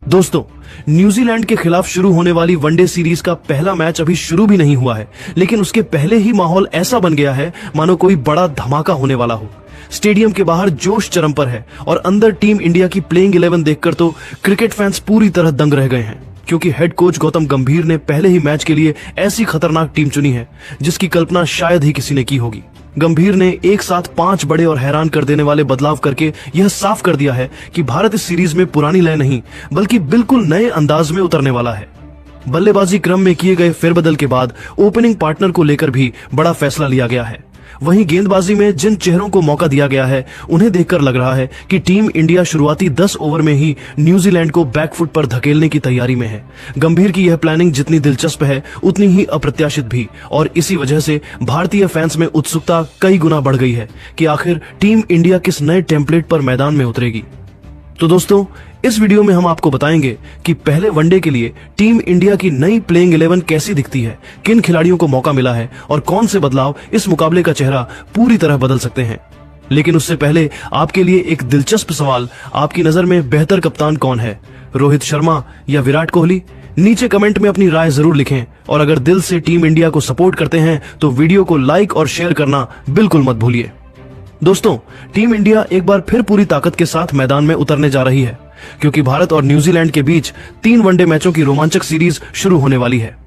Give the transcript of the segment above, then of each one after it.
दोस्तों, न्यूजीलैंड के खिलाफ शुरू होने वाली वनडे सीरीज का पहला मैच अभी शुरू भी नहीं हुआ है, लेकिन उसके पहले ही माहौल ऐसा बन गया है मानो कोई बड़ा धमाका होने वाला हो। स्टेडियम के बाहर जोश चरम पर है और अंदर टीम इंडिया की प्लेइंग 11 देखकर तो क्रिकेट फैंस पूरी तरह दंग रह गए हैं, क्योंकि हेड कोच गौतम गंभीर ने पहले ही मैच के लिए ऐसी खतरनाक टीम चुनी है जिसकी कल्पना शायद ही किसी ने की होगी। गंभीर ने एक साथ 5 बड़े और हैरान कर देने वाले बदलाव करके यह साफ कर दिया है कि भारत इस सीरीज में पुरानी लय नहीं बल्कि बिल्कुल नए अंदाज में उतरने वाला है। बल्लेबाजी क्रम में किए गए फेरबदल के बाद ओपनिंग पार्टनर को लेकर भी बड़ा फैसला लिया गया है। वहीं गेंदबाजी में जिन चेहरों को मौका दिया गया है उन्हें देखकर लग रहा है कि टीम इंडिया शुरुआती 10 ओवर में ही न्यूजीलैंड को बैकफुट पर धकेलने की तैयारी में है। गंभीर की यह प्लानिंग जितनी दिलचस्प है उतनी ही अप्रत्याशित भी, और इसी वजह से भारतीय फैंस में उत्सुकता कई गुना बढ़ गई है कि आखिर टीम इंडिया किस नए टेम्पलेट पर मैदान में उतरेगी। तो दोस्तों, इस वीडियो में हम आपको बताएंगे कि पहले वनडे के लिए टीम इंडिया की नई प्लेइंग 11 कैसी दिखती है, किन खिलाड़ियों को मौका मिला है और कौन से बदलाव इस मुकाबले का चेहरा पूरी तरह बदल सकते हैं। लेकिन उससे पहले आपके लिए एक दिलचस्प सवाल, आपकी नजर में बेहतर कप्तान कौन है, रोहित शर्मा या विराट कोहली? नीचे कमेंट में अपनी राय जरूर लिखें, और अगर दिल से टीम इंडिया को सपोर्ट करते हैं तो वीडियो को लाइक और शेयर करना बिल्कुल मत भूलिए। दोस्तों, टीम इंडिया एक बार फिर पूरी ताकत के साथ मैदान में उतरने जा रही है, क्योंकि भारत और न्यूजीलैंड के बीच 3 वनडे मैचों की रोमांचक सीरीज शुरू होने वाली है।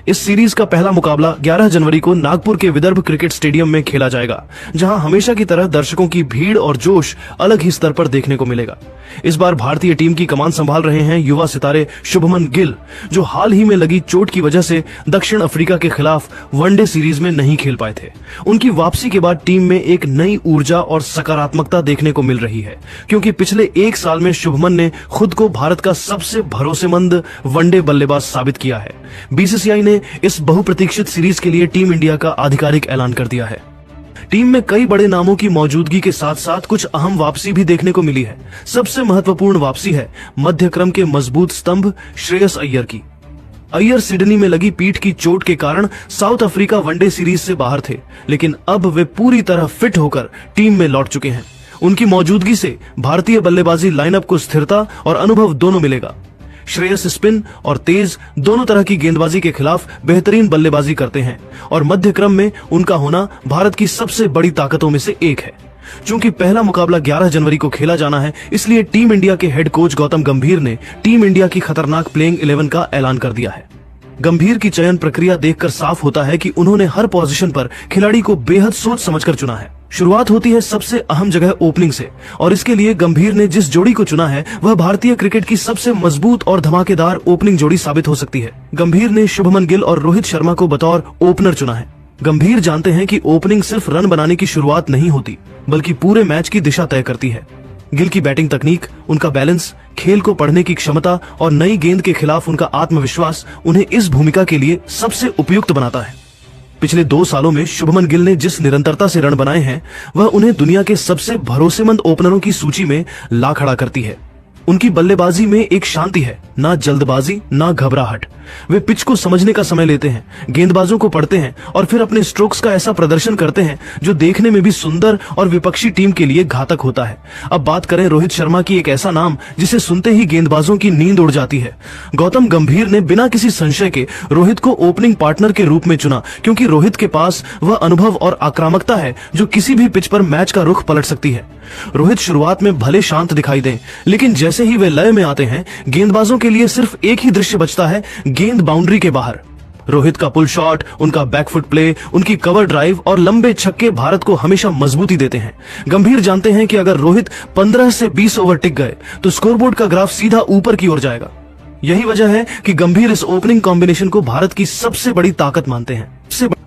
इस सीरीज का पहला मुकाबला 11 जनवरी को नागपुर के विदर्भ क्रिकेट स्टेडियम में खेला जाएगा, जहां हमेशा की तरह दर्शकों की भीड़ और जोश अलग ही स्तर पर देखने को मिलेगा। इस बार भारतीय टीम की कमान संभाल रहे हैं युवा सितारे शुभमन गिल, जो हाल ही में लगी चोट की वजह से दक्षिण अफ्रीका के खिलाफ वनडे सीरीज में नहीं खेल पाए थे। उनकी वापसी के बाद टीम में एक नई ऊर्जा और सकारात्मकता देखने को मिल रही है, क्योंकि पिछले 1 साल में शुभमन ने खुद को भारत का सबसे भरोसेमंद वनडे बल्लेबाज साबित किया है। बीसीसीआई ने इस बहुप्रतीक्षित सीरीज के लिए टीम इंडिया का आधिकारिक ऐलान कर दिया है। टीम में कई बड़े नामों की मौजूदगी के साथ साथ कुछ अहम वापसी भी देखने को मिली है। सबसे महत्वपूर्ण वापसी है मध्य क्रम के मजबूत स्तंभ श्रेयस अय्यर की। अय्यर सिडनी में लगी पीठ की चोट के कारण साउथ अफ्रीका वनडे सीरीज से बाहर थे, लेकिन अब वे पूरी तरह फिट होकर टीम में लौट चुके हैं। उनकी मौजूदगी से भारतीय बल्लेबाजी लाइनअप को स्थिरता और अनुभव दोनों मिलेगा। श्रेयस स्पिन और तेज दोनों तरह की गेंदबाजी के खिलाफ बेहतरीन बल्लेबाजी करते हैं, और मध्य क्रम में उनका होना भारत की सबसे बड़ी ताकतों में से एक है। चूंकि पहला मुकाबला 11 जनवरी को खेला जाना है, इसलिए टीम इंडिया के हेड कोच गौतम गंभीर ने टीम इंडिया की खतरनाक प्लेइंग 11 का ऐलान कर दिया है। गंभीर की चयन प्रक्रिया देखकर साफ होता है कि उन्होंने हर पोजीशन पर खिलाड़ी को बेहद सोच समझकर चुना है। शुरुआत होती है सबसे अहम जगह ओपनिंग से, और इसके लिए गंभीर ने जिस जोड़ी को चुना है वह भारतीय क्रिकेट की सबसे मजबूत और धमाकेदार ओपनिंग जोड़ी साबित हो सकती है। गंभीर ने शुभमन गिल और रोहित शर्मा को बतौर ओपनर चुना है। गंभीर जानते हैं कि ओपनिंग सिर्फ रन बनाने की शुरुआत नहीं होती, बल्कि पूरे मैच की दिशा तय करती है। गिल की बैटिंग तकनीक, उनका बैलेंस, खेल को पढ़ने की क्षमता और नई गेंद के खिलाफ उनका आत्मविश्वास उन्हें इस भूमिका के लिए सबसे उपयुक्त बनाता है। पिछले 2 सालों में शुभमन गिल ने जिस निरंतरता से रन बनाए हैं, वह उन्हें दुनिया के सबसे भरोसेमंद ओपनरों की सूची में ला खड़ा करती है। उनकी बल्लेबाजी में एक शांति है, ना जल्दबाजी ना घबराहट। वे पिच को समझने का समय लेते हैं, गेंदबाजों को पढ़ते हैं और फिर अपने स्ट्रोक्स का ऐसा प्रदर्शन करते हैं जो देखने में भी सुंदर और विपक्षी टीम के लिए घातक होता है। अब बात करें रोहित शर्मा की, एक ऐसा नाम जिसे सुनते ही गेंदबाजों की नींद उड़ जाती है। गौतम गंभीर ने बिना किसी संशय के रोहित को ओपनिंग पार्टनर के रूप में चुना, क्योंकि रोहित के पास वह अनुभव और आक्रामकता है जो किसी भी पिच पर मैच का रुख पलट सकती है। रोहित शुरुआत में भले शांत दिखाई दें, लेकिन जैसे ही वे लय में आते हैं, गेंदबाजों के लिए सिर्फ एक ही दृश्य बचता है, गेंद बाउंड्री के बाहर। रोहित का पुल शॉट, उनका बैकफुट प्ले, उनकी कवर ड्राइव और लंबे छक्के भारत को हमेशा मजबूती देते हैं। गंभीर जानते हैं कि अगर रोहित 15 से 20 ओवर टिक गए तो स्कोरबोर्ड का ग्राफ सीधा ऊपर की ओर जाएगा। यही वजह है कि गंभीर इस ओपनिंग कॉम्बिनेशन को भारत की सबसे बड़ी ताकत मानते हैं।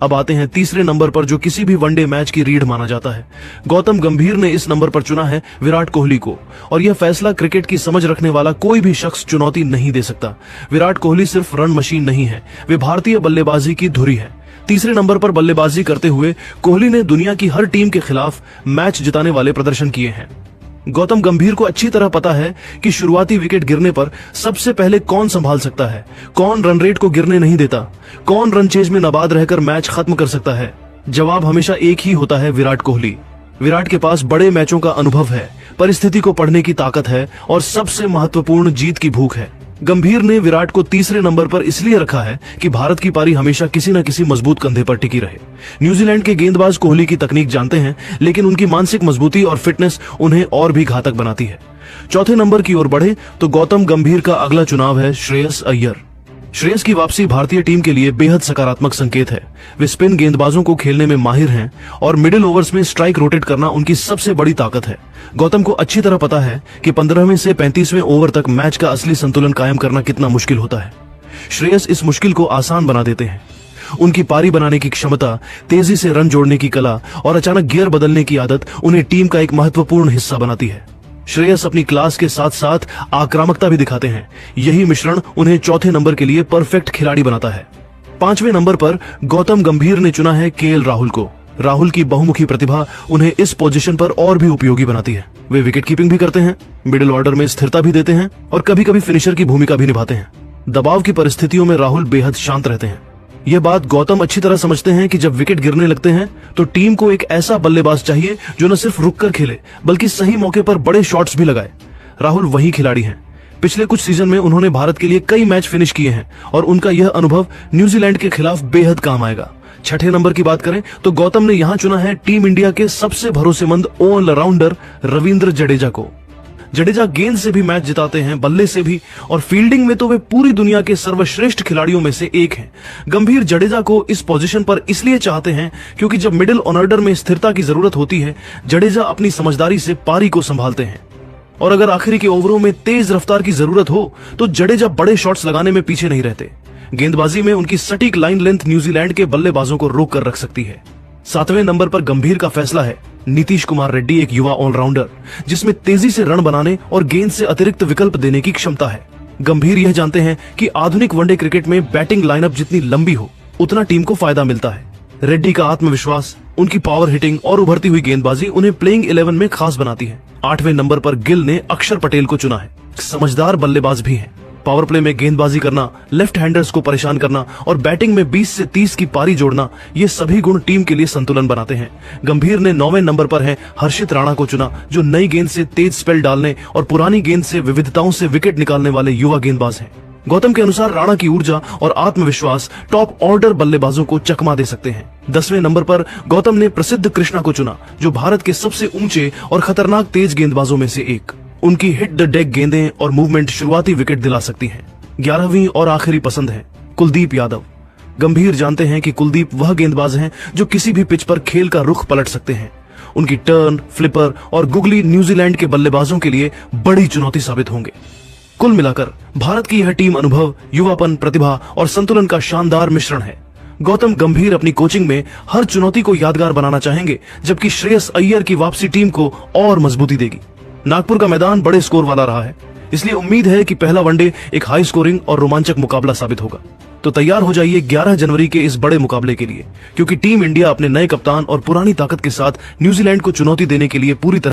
अब आते हैं तीसरे नंबर पर, जो किसी भी वनडे मैच की रीढ़ माना जाता है। गौतम गंभीर ने इस नंबर पर चुना है विराट कोहली को, और यह फैसला क्रिकेट की समझ रखने वाला कोई भी शख्स चुनौती नहीं दे सकता। विराट कोहली सिर्फ रन मशीन नहीं है, वे भारतीय बल्लेबाजी की धुरी है। तीसरे नंबर पर बल्लेबाजी करते हुए कोहली ने दुनिया की हर टीम के खिलाफ मैच जिताने वाले प्रदर्शन किए हैं। गौतम गंभीर को अच्छी तरह पता है कि शुरुआती विकेट गिरने पर सबसे पहले कौन संभाल सकता है, कौन रन रेट को गिरने नहीं देता, कौन रन चेज में नाबाद रहकर मैच खत्म कर सकता है। जवाब हमेशा एक ही होता है, विराट कोहली। विराट के पास बड़े मैचों का अनुभव है, परिस्थिति को पढ़ने की ताकत है और सबसे महत्वपूर्ण जीत की भूख है। गंभीर ने विराट को तीसरे नंबर पर इसलिए रखा है कि भारत की पारी हमेशा किसी न किसी मजबूत कंधे पर टिकी रहे। न्यूजीलैंड के गेंदबाज कोहली की तकनीक जानते हैं, लेकिन उनकी मानसिक मजबूती और फिटनेस उन्हें और भी घातक बनाती है। चौथे नंबर की ओर बढ़े तो गौतम गंभीर का अगला चुनाव है श्रेयस अय्यर। श्रेयस की वापसी भारतीय टीम के लिए बेहद सकारात्मक संकेत है। वे स्पिन गेंदबाजों को खेलने में माहिर हैं और मिडिल ओवर्स में स्ट्राइक रोटेट करना उनकी सबसे बड़ी ताकत है। गौतम को अच्छी तरह पता है कि 15वें से 35वें ओवर तक मैच का असली संतुलन कायम करना कितना मुश्किल होता है। श्रेयस इस मुश्किल को आसान बना देते हैं। उनकी पारी बनाने की क्षमता, तेजी से रन जोड़ने की कला और अचानक गियर बदलने की आदत उन्हें टीम का एक महत्वपूर्ण हिस्सा बनाती है। श्रेयस अपनी क्लास के साथ साथ आक्रामकता भी दिखाते हैं। यही मिश्रण उन्हें चौथे नंबर के लिए परफेक्ट खिलाड़ी बनाता है। 5वें नंबर पर गौतम गंभीर ने चुना है केएल राहुल को। राहुल की बहुमुखी प्रतिभा उन्हें इस पोजीशन पर और भी उपयोगी बनाती है। वे विकेट कीपिंग भी करते हैं, मिडिल ऑर्डर में स्थिरता भी देते हैं और कभी कभी फिनिशर की भूमिका भी निभाते हैं। दबाव की परिस्थितियों में राहुल बेहद शांत रहते हैं। यह बात गौतम अच्छी तरह समझते हैं कि जब विकेट गिरने लगते हैं तो टीम को एक ऐसा बल्लेबाज चाहिए जो न सिर्फ रुककर खेले बल्कि सही मौके पर बड़े शॉट्स भी लगाए। राहुल वही खिलाड़ी हैं। पिछले कुछ सीजन में उन्होंने भारत के लिए कई मैच फिनिश किए हैं और उनका यह अनुभव न्यूजीलैंड के खिलाफ बेहद काम आएगा। छठे नंबर की बात करें तो गौतम ने यहां चुना है टीम इंडिया के सबसे भरोसेमंद ऑलराउंडर रविंद्र जडेजा को। जडेजा गेंद से भी मैच जिताते हैं, बल्ले से भी, और फील्डिंग में तो वे पूरी दुनिया के सर्वश्रेष्ठ खिलाड़ियों में से एक हैं। गंभीर जडेजा को इस पोजीशन पर इसलिए चाहते हैं क्योंकि जब मिडिल ऑर्डर में स्थिरता की जरूरत होती है, जडेजा अपनी समझदारी से पारी को संभालते हैं। और अगर आखिरी के ओवरों में तेज रफ्तार की जरूरत हो तो जडेजा बड़े शॉट्स लगाने में पीछे नहीं रहते। गेंदबाजी में उनकी सटीक लाइन लेंथ न्यूजीलैंड के बल्लेबाजों को रोक कर रख सकती है। 7वें नंबर पर गंभीर का फैसला है नीतीश कुमार रेड्डी, एक युवा ऑलराउंडर जिसमें तेजी से रन बनाने और गेंद से अतिरिक्त विकल्प देने की क्षमता है। गंभीर यह जानते हैं कि आधुनिक वनडे क्रिकेट में बैटिंग लाइनअप जितनी लंबी हो उतना टीम को फायदा मिलता है। रेड्डी का आत्मविश्वास, उनकी पावर हिटिंग और उभरती हुई गेंदबाजी उन्हें प्लेइंग 11 में खास बनाती है। 8वें नंबर पर गिल ने अक्षर पटेल को चुना है। समझदार बल्लेबाज भी हैं। पावर प्ले में गेंदबाजी करना, लेफ्ट हैंडर्स को परेशान करना और बैटिंग में 20 से 30 की पारी जोड़ना, ये सभी गुण टीम के लिए संतुलन बनाते हैं। गंभीर ने 9वें नंबर पर है हर्षित राणा को चुना, जो नई गेंद से तेज स्पेल डालने और पुरानी गेंद से विविधताओं से विकेट निकालने वाले युवा गेंदबाज हैं। गौतम के अनुसार राणा की ऊर्जा और आत्मविश्वास टॉप ऑर्डर बल्लेबाजों को चकमा दे सकते हैं। 10वें नंबर पर गौतम ने प्रसिद्ध कृष्णा को चुना, जो भारत के सबसे ऊंचे और खतरनाक तेज गेंदबाजों में से एक। उनकी हिट द डेक गेंदें और मूवमेंट शुरुआती विकेट दिला सकती हैं। 11वीं और आखिरी पसंद है कुलदीप यादव। गंभीर जानते हैं कि कुलदीप वह गेंदबाज हैं जो किसी भी पिच पर खेल का रुख पलट सकते हैं। उनकी टर्न, फ्लिपर और गुगली न्यूजीलैंड के बल्लेबाजों के लिए बड़ी चुनौती साबित होंगे। कुल मिलाकर भारत की यह टीम अनुभव, युवापन, प्रतिभा और संतुलन का शानदार मिश्रण है। गौतम गंभीर अपनी कोचिंग में हर चुनौती को यादगार बनाना चाहेंगे, जबकि श्रेयस अय्यर की वापसी टीम को और मजबूती देगी। नागपुर का मैदान बड़े स्कोर वाला रहा है, इसलिए उम्मीद है कि पहला वनडे एक हाई स्कोरिंग और रोमांचक मुकाबला साबित होगा। तो तैयार हो जाइए 11 जनवरी के इस बड़े मुकाबले के लिए, क्योंकि टीम इंडिया अपने नए कप्तान और पुरानी ताकत के साथ न्यूजीलैंड को चुनौती देने के लिए पूरी तरह